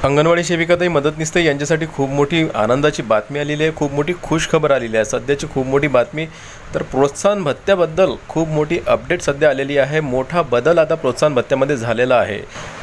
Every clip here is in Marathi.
अंगणवाडी सेविकाताई मदतनीस यांच्यासाठी खूप मोठी आनंदाची बातमी आलेली आहे। खूप मोठी खुश खबर आलेली आहे। सध्याची खूप मोठी बातमी तर प्रोत्साहन भत्त्याबद्दल खूप मोठी अपडेट सध्या आलेली आहे। मोठा बदल आता प्रोत्साहन भत्त्यामध्ये झालेला आहे।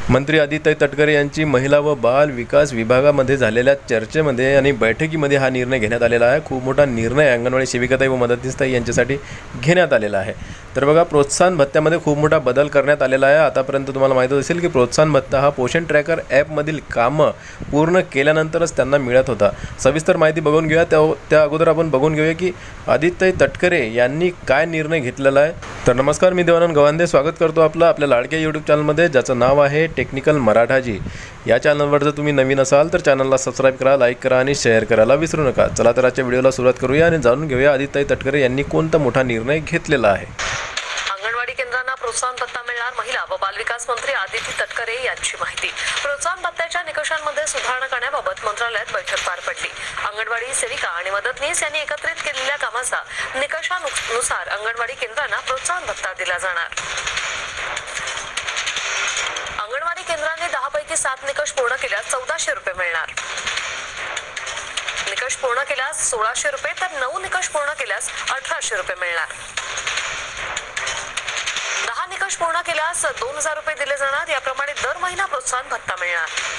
मंत्री आदिताई तटकरे यांची महिला व बाल विकास विभागामध्ये झालेल्या चर्चेमध्ये आणि बैठकीमध्ये हा निर्णय घेण्यात आलेला आहे। खूप मोठा निर्णय अंगणवाडी सेविकाताई व मदतनीसताई यांच्यासाठी घेण्यात आलेला आहे। तर बघा, प्रोत्साहन भत्त्यामध्ये खूप मोठा बदल करण्यात आलेला आहे। आतापर्यंत तुम्हाला माहिती असेल की प्रोत्साहन भत्ता हा पोषण ट्रॅकर ॲपमधील कामं पूर्ण केल्यानंतरच त्यांना मिळत होता। सविस्तर माहिती बघून घेऊया। त्या अगोदर आपण बघून घेऊया की आदिताई तटकरे यांनी काय निर्णय घेतलेला आहे। तर नमस्कार, मी देवानंद गवांदे स्वागत करतो आपल्या लाडक्या यूट्यूब चॅनलमध्ये, ज्याचं नाव आहे टेक्निकल मराठाजी। या चॅनलवर जर तुम्ही नवीन असाल तर चॅनलला सबस्क्राईब करा, लाईक करा आणि शेअर करायला विसरू नका। चला तर आजच्या व्हिडिओला सुरुवात करूया आणि जाणून घेऊया आदिताई तटकरे यांनी कोणता मोठा निर्णय घेतलेला आहे। अंगणवाडी केंद्रांना प्रोत्साहन भत्ता मिळणार, महिला व बालविकास मंत्री आदिती तटकरे यांची माहिती। प्रोत्साहन भत्त्याच्या निकषांमध्ये सुधारणा करण्याबाबत मंत्रालयात बैठक पार पडली। अंगणवाडी सेविका आणि मदतनीस यांनी एकत्रित केलेल्या कामाचा निकषानुसार अंगणवाडी केंद्रांना प्रोत्साहन भत्ता दिला जाणार। अंगणवाडी केंद्रांनी 10 पैकी 7 निकष पूर्ण केल्यास 1400 रुपये मिळणार। निकष पूर्ण केल्यास 1600 रुपये तर 9 निकष पूर्ण केल्यास 1800 रुपये मिळणार। 10 निकष पूर्ण केल्यास 2000 रुपये दिले जाणार। याप्रमाणे दर महिना प्रोत्साहन भत्ता मिळणार।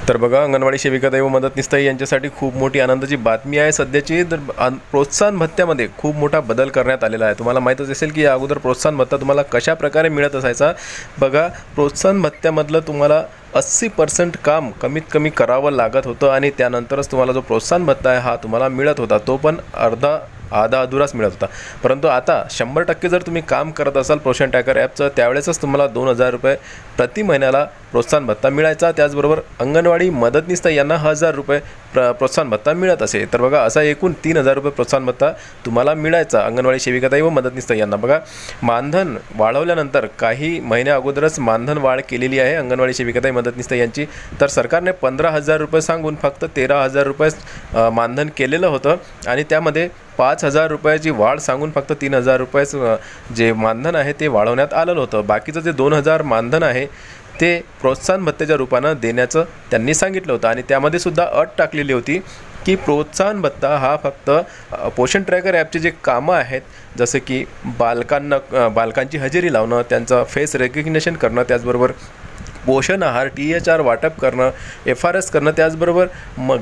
तर बघा, अंगणवाडी सेविकाताई व मदतनीसताई यांच्यासाठी खूप मोठी आनंदाची बातमी आहे सध्याची। तर प्रोत्साहन भत्त्यामध्ये खूप मोठा बदल करण्यात आलेला आहे। तुम्हाला माहीतच असेल की या अगोदर प्रोत्साहन भत्ता तुम्हाला कशा प्रकारे मिळत असायचा। बघा, प्रोत्साहन भत्त्यामधलं तुम्हाला 80% काम कमीत कमी करावं लागत होतं आणि त्यानंतरच तुम्हाला जो प्रोत्साहन भत्ता आहे हा तुम्हाला मिळत होता। तो पण आधा अधुराच मिळत होता। परंतु आता 100% जर तुम्ही काम करत असाल पोषण ट्रॅकर ॲपचं, त्यावेळेसच तुम्हाला 2000 रुपये प्रति महिन्याला प्रोत्साहन भत्ता मिळायचा। त्याचबरोबर अंगणवाडी मदतनीसताई यांना 1000 रुपये प्रोत्साहन भत्ता मिळत असे। तर बघा, असा एकूण 3000 रुपये प्रोत्साहन भत्ता तुम्हाला मिळायचा अंगणवाडी सेविकाताई व मदतनीसताई यांना। बघा, मानधन वाढवल्यानंतर काही महिन्या अगोदरच मानधन वाढ केलेली आहे अंगणवाडी सेविकाताई मदतनीसताई यांची। तर सरकारने 15,000 रुपये सांगून फक्त 13,000 रुपये मानधन केलेलं होतं आणि त्यामध्ये 5,000 रुपयाची वाढ सांगून फक्त 3,000 रुपये जे मानधन आहे ते वाढवण्यात आलेलं होतं। बाकीचं जे 2,000 मानधन आहे ते प्रोत्साहन भत्त्याच्या रूपानं देण्याचं त्यांनी सांगितलं होतं आणि त्यामध्ये सुद्धा अट टाकलेली होती की प्रोत्साहन भत्ता हा फक्त पोषण ट्रॅकर ॲपचे जे कामं आहेत, जसं की बालकांची हजेरी लावणं, त्यांचं फेस रेकग्निशन करणं, त्याचबरोबर पोषण आहार THR वाटप करणं, FRS करणं, त्याचबरोबर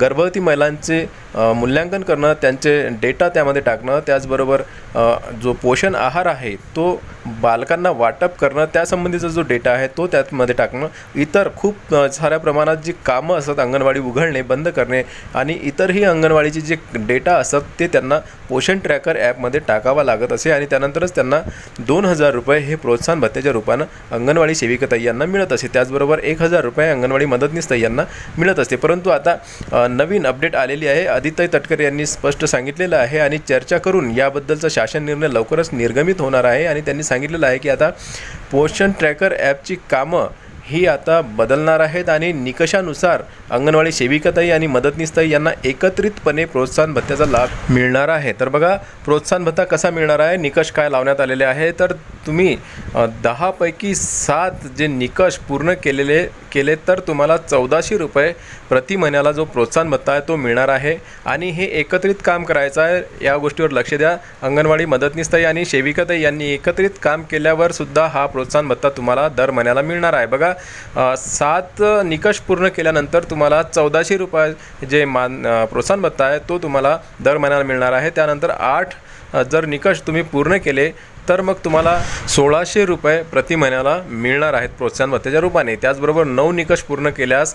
गर्भवती महिलांचे मूल्यांकन करणं, त्यांचे डेटा त्यामध्ये टाकणं, त्याचबरोबर जो पोषण आहार आहे तो बालकांना वाटप करणं, त्यासंबंधीचा जो डेटा आहे तो त्यामध्ये टाकणं, इतर खूप साऱ्या प्रमाणात जी कामं असतात, अंगणवाडी उघडणे बंद करणे आणि इतरही अंगणवाडीचे जे डेटा असतात ते त्यांना पोषण ट्रॅकर ॲपमध्ये टाकावा लागत असे आणि त्यानंतरच त्यांना 2000 रुपये हे प्रोत्साहन भत्त्याच्या रूपानं अंगणवाडी सेविकाताई यांना मिळत असे। त्याचबरोबर 1000 रुपये अंगणवाडी मदतनीसताई यांना मिळत असते। परंतु आता नवीन अपडेट आलेली आहे। आदिताई तटकरे यांनी स्पष्ट सांगितलेलं आहे आणि चर्चा करून याबद्दलचा शासन निर्णय लवकरच निर्गमित होणार आहे आणि त्यांनी सांगितलेलं आहे की आता पोषण ट्रॅकर ॲपची कामं ही आता बदलणार आहेत आणि निकषानुसार अंगणवाडी सेविकाताई आणि मदतनीसताई यांना एकत्रितपणे प्रोत्साहन भत्त्याचा लाभ मिळणार आहे। तर बघा, प्रोत्साहन भत्ता कसा मिळणार आहे, निकष काय लावण्यात आलेले आहे। तर तुम्ही 10 पैकी 7 जे निकष पूर्ण केले तर तुम्हाला 1400 रुपये प्रति महिन्याला जो प्रोत्साहन भत्ता आहे तो मिळणार आहे आणि हे एकत्रित काम करायचं आहे। या गोष्टीवर लक्ष द्या। अंगणवाडी मदतनीसताई आणि सेविकाताई यांनी एकत्रित काम केल्यावर सुद्धा हा प्रोत्साहन भत्ता तुम्हाला दर महिन्याला मिळणार आहे। बघा, 7 निकष पूर्ण केल्यानंतर तुम्हाला 1400 रुपये जे प्रोत्साहन भत्ता आहे तो तुम्हाला दर महिन्याला मिळणार आहे। त्यानंतर 8 जर निकष तुम्ही पूर्ण केले तर मग तुम्हाला 1600 रुपये प्रति महिन्याला मिळणार आहेत प्रोत्साहन भत्त्याच्या रूपाने। त्याचबरोबर 9 निकष पूर्ण केल्यास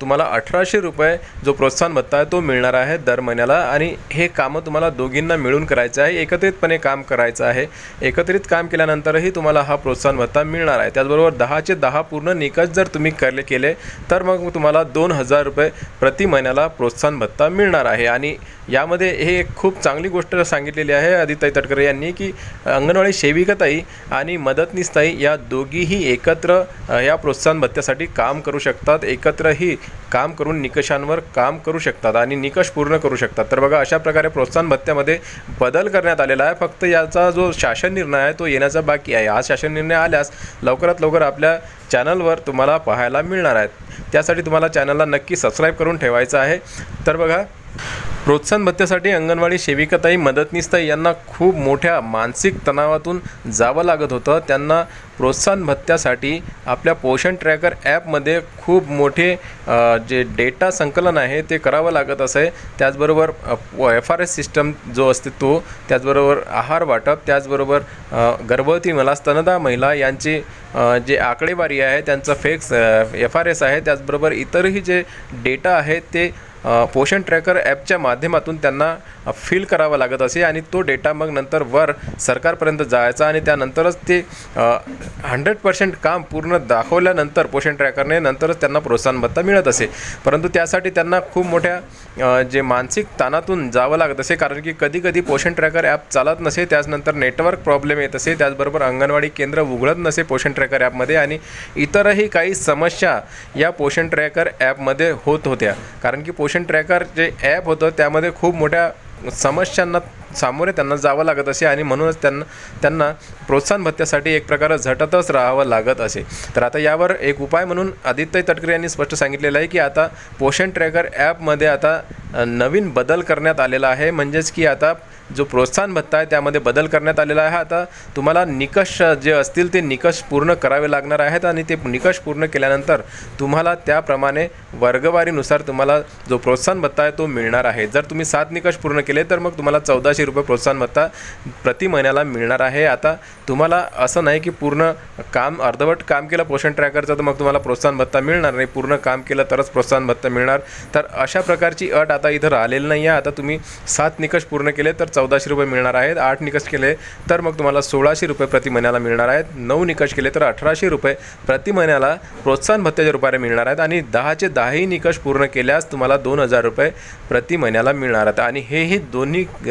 तुम्हाला 1800 रुपये जो प्रोत्साहन भत्ता आहे तो मिळणार आहे दर महिन्याला आणि हे कामं तुम्हाला दोघींना मिळून करायचं आहे, एकत्रितपणे काम करायचं आहे। एकत्रित काम केल्यानंतरही तुम्हाला हा प्रोत्साहन भत्ता मिळणार आहे। त्याचबरोबर 10चे 10 पूर्ण निकष जर तुम्ही केले तर मग तुम्हाला 2000 रुपये प्रति महिन्याला प्रोत्साहन भत्ता मिळणार आहे आणि यामध्ये हे खूप चांगली गोष्ट सांगितलेली आहे आदिताई तटकरे यांनी की अंगणवाडी अंगणवाडी सेविकाताई आणि मदतनीसताई या दोघीही एकत्र या प्रोत्साहन भत्त्यासाठी काम करू शकतात, एकत्रही काम करून निकषांवर काम करू शकतात आणि निकष पूर्ण करू शकतात। तर बघा, अशा प्रकारे प्रोत्साहन भत्त्यामध्ये बदल करण्यात आलेला आहे। फक्त याचा जो शासन निर्णय आहे तो येण्याचा बाकी आहे। हा शासन निर्णय आल्यास लवकरात लवकर आपल्या चॅनलवर तुम्हाला पाहायला मिळणार आहेत। त्यासाठी तुम्हाला चॅनलला नक्की सबस्क्राईब करून ठेवायचं आहे। तर बघा, प्रोत्साहन भत्त्यासाठी अंगणवाडी सेविकाताई मदतनीसताई यांना खूप मोठ्या मानसिक तणावातून जावं लागत होतं। त्यांना प्रोत्साहन भत्त्यासाठी आपल्या पोषण ट्रॅकर ॲपमध्ये खूप मोठे जे डेटा संकलन आहे ते करावं लागत असे। त्याचबरोबर FRS सिस्टम जो असते तो, त्याचबरोबर आहार वाटप, त्याचबरोबर गर्भवती मला स्तनदा महिला यांची जे आकडेवारी आहे त्यांचा फिक्स FRS आहे, त्याचबरोबर इतरही जे डेटा आहे ते पोषण ट्रॅकर ॲपच्या माध्यमातून त्यांना फिल करावा लागत असे आणि तो डेटा मग नंतर वर सरकारपर्यंत जायचा आणि त्यानंतरच ते 100% काम पूर्ण दाखवल्यानंतर पोषण ट्रॅकरने नंतरच त्यांना प्रोत्साहन भत्ता मिळत असे। परंतु त्यासाठी त्यांना खूप मोठ्या जे मानसिक ताणातून जावं लागत असे, कारण की कधी पोषण ट्रॅकर ॲप चालत नसे, त्याचनंतर नेटवर्क प्रॉब्लेम येत असे, त्याचबरोबर अंगणवाडी केंद्र उघडत नसे पोषण ट्रॅकर ॲपमध्ये आणि इतरही काही समस्या या पोषण ट्रॅकर ॲपमध्ये होत होत्या। कारण की पोषण ट्रॅकर जे ॲप होतं त्यामध्ये खूप मोठ्या समस्यांना सामोरे त्यांना जावं लागत असे आणि म्हणूनच त्यांना प्रोत्साहन भत्त्यासाठी एक प्रकारे झटतच राहावं लागत असे। तर आता यावर एक उपाय म्हणून आदित्य तटकरे यांनी स्पष्ट सांगितलेलं आहे की आता पोषण ट्रॅकर ॲपमध्ये आता नवीन बदल करण्यात आलेला आहे। म्हणजेच की आता जो प्रोत्साहन भत्ता आहे त्यामध्ये बदल करण्यात आलेला आहे। आता तुम्हाला निकष जे असतील ते निकष पूर्ण करावे लागणार आहेत आणि ते निकष पूर्ण केल्यानंतर तुम्हाला त्याप्रमाणे वर्गवारीनुसार तुम्हाला जो प्रोत्साहन भत्ता आहे तो मिळणार आहे। जर तुम्ही 7 निकष पूर्ण केले तर मग तुम्हाला 1400 रुपये प्रोत्साहन भत्ता प्रति महिन्याला मिळणार आहे। आता तुम्हाला असं नाही की पूर्ण काम अर्धवट काम केलं पोषण ट्रॅकरचं तर मग तुम्हाला प्रोत्साहन भत्ता मिळणार नाही, पूर्ण काम केलं तरच प्रोत्साहन भत्ता मिळणार। तर अशा प्रकारची अट आता इथं राहिलेली नाही आहे। आता तुम्ही 7 निकष पूर्ण केले तर 1400 रुपये मिळणार आहेत, 8 निकष केले तर मग तुम्हाला 1600 रुपये प्रति महिन्याला मिळणार आहेत, 9 निकष केले तर 1800 रुपये प्रति महिन्याला प्रोत्साहन भत्त्याच्या रूपाने मिळणार आहेत आणि 10चे 10ही निकष पूर्ण केल्यास तुम्हाला 2000 रुपये प्रति महिन्याला मिळणार आहेत। आणि हेही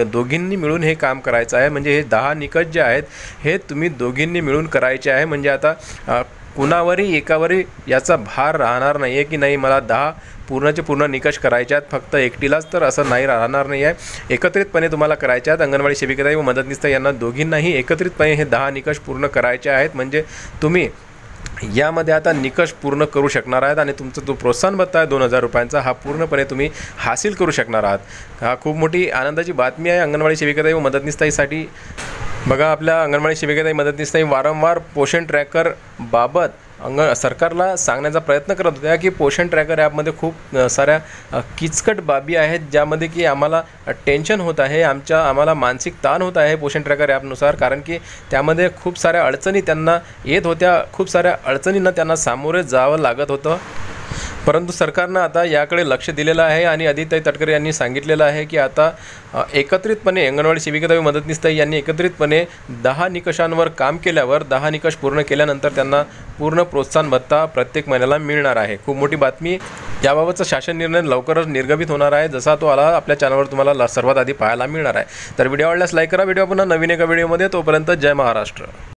दोघींनी मिळून हे काम करायचं आहे। म्हणजे हे 10 निकष जे आहेत हे तुम्ही दोघींनी मिळून करायचे आहे। म्हणजे आता कुणावरही एकावरही याचा भार राहणार नाही आहे की नाही मला 10 पूर्णचे पूर्ण निकष करायचे आहेत फक्त एकटीलाच, तर असं नाही राहणार नाही आहे। एकत्रितपणे तुम्हाला करायचे आहेत। अंगणवाडी सेविकाताई व मदतनीसताई यांना दोघींनाही एकत्रितपणे हे 10 निकष पूर्ण करायचे आहेत। म्हणजे तुम्ही यामध्ये आता निकष पूर्ण करू शकणार आहेत आणि तुमचा जो प्रोत्साहन भत्ता आहे 2000 रुपयांचा हा पूर्णपणे तुम्ही हासिल करू शकणार आहात। हा खूप मोठी आनंदाची बातमी आहे अंगणवाडी सेविकाताई व मदतनीसताईसाठी। बघा, आपल्या अंगणवाडी सेविकाताई मदतनीसताई वारंवार पोषण ट्रॅकर बाबत सरकारला सांगण्याचा प्रयत्न करत होत्या की पोषण ट्रॅकर ॲपमध्ये खूप साऱ्या किचकट बाबी आहेत ज्यामध्ये की आम्हाला टेन्शन होत आहे, आम्हाला मानसिक ताण होत आहे पोषण ट्रॅकर ॲपनुसार, कारण की त्यामध्ये खूप साऱ्या अडचणी त्यांना येत होत्या, खूप साऱ्या अडचणींना त्यांना सामोरे जावं लागत होतं। परंतु सरकारनं आता याकडे लक्ष दिलेलं आहे आणि आदित्य तटकरे यांनी सांगितलेलं आहे की आता एकत्रितपणे अंगणवाडी सेविकाताई व मदतनीसताई यांनी एकत्रितपणे 10 निकषांवर काम केल्यावर 10 निकष पूर्ण केल्यानंतर त्यांना पूर्ण प्रोत्साहन भत्ता प्रत्येक महिन्याला मिळणार आहे। खूप मोठी बातमी। याबाबतचा शासन निर्णय लवकरच निर्गमित होणार आहे। जसा तो आला आपल्या चॅनलवर तुम्हाला सर्वात आधी पाहायला मिळणार आहे। तर व्हिडिओ आवडल्यास लाईक करा। व्हिडिओ पुन्हा नवीन एका व्हिडिओमध्ये, तोपर्यंत जय महाराष्ट्र।